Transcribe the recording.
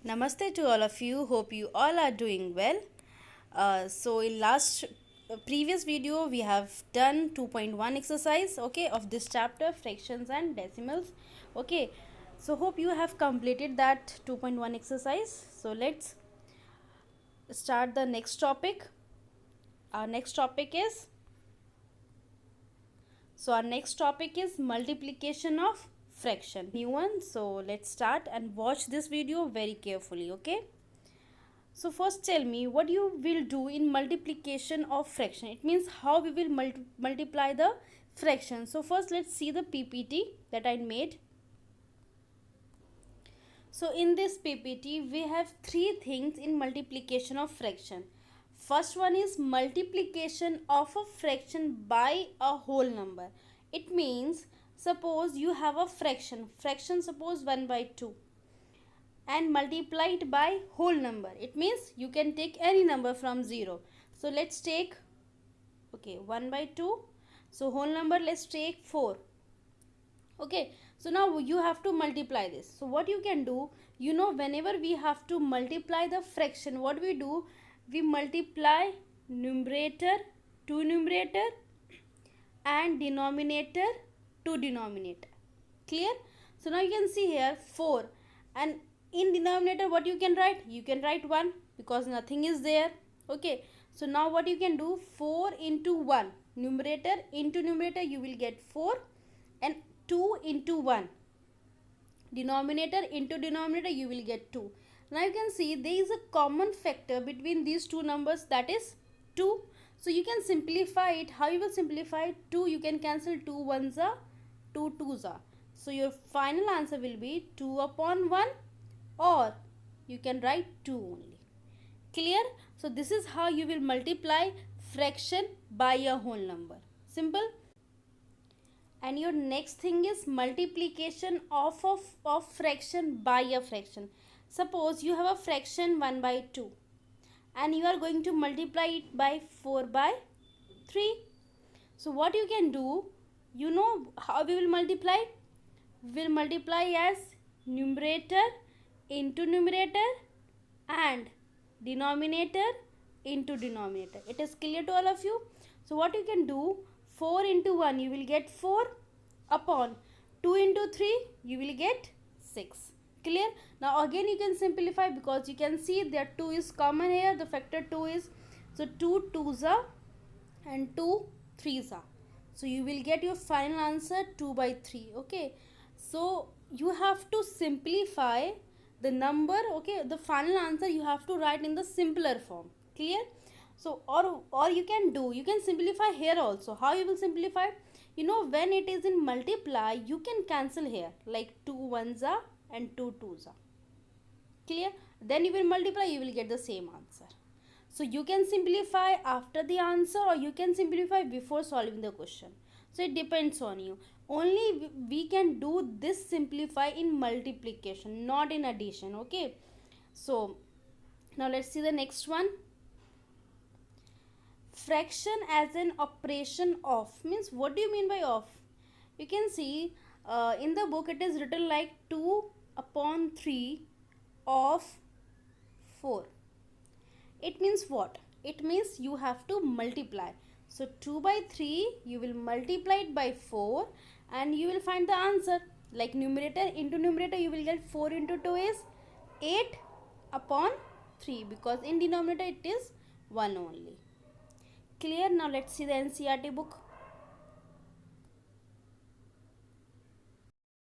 Namaste to all of you. Hope you all are doing well. So in last previous video we have done 2.1 exercise, okay, of this chapter, fractions and decimals. Okay, so hope you have completed that 2.1 exercise. So let's start the next topic. Our next topic is our next topic is multiplication of fraction, new one. So let's start and watch this video very carefully. Okay, so first tell me what you will do in multiplication of fraction. It means how we will multiply the fraction. So first let's see the PPT that I made. So in this PPT we have three things in multiplication of fraction. First one is multiplication of a fraction by a whole number. It means suppose you have a fraction suppose 1 by 2 and multiply it by whole number. It means you can take any number from 0. So let's take 1 by 2. So whole number, let's take 4. Okay, so now you have to multiply this. So what you can do, whenever we have to multiply the fraction, what we do, we multiply numerator to numerator and denominator to denominator. Clear? So now you can see here 4, and in denominator what you can write, 1 because nothing is there. Okay, so now what you can do, 4 into 1, numerator into numerator, you will get 4, and 2 into 1, denominator into denominator, you will get 2. Now you can see there is a common factor between these two numbers, that is 2. So you can simplify it. How you will simplify? 2, you can cancel 2 ones are 2 twos are. So your final answer will be 2 upon 1, or you can write 2 only. Clear? So this is how you will multiply fraction by a whole number. Simple. And your next thing is multiplication of fraction by a fraction. Suppose you have a fraction 1 by 2 and you are going to multiply it by 4 by 3. So what you can do, how we will multiply? We will multiply as numerator into numerator and denominator into denominator. It is clear to all of you? So what you can do, 4 into 1 you will get 4 upon 2 into 3 you will get 6. Clear? Now again you can simplify because you can see that 2 is common here. The factor 2 is, so 2 twos are and 2 threes are. So you will get your final answer 2 by 3. Okay, so you have to simplify the number. Okay, the final answer you have to write in the simpler form. Clear? So or you can simplify here also. How you will simplify? When it is in multiply, you can cancel here, like 2 ones are and 2 twos are. Clear? Then you will multiply, you will get the same answer. So you can simplify after the answer or you can simplify before solving the question. So it depends on you. Only we can do this simplify in multiplication, not in addition. Okay, so now let's see the next one. Fraction as an operation of, means what do you mean by of? You can see in the book it is written like 2 upon 3 of 4. It means what? It means you have to multiply. So 2 by 3 you will multiply it by 4 and you will find the answer. Like numerator into numerator, you will get 4 into 2 is 8 upon 3 because in denominator it is 1 only. Clear? Now let's see the NCERT book.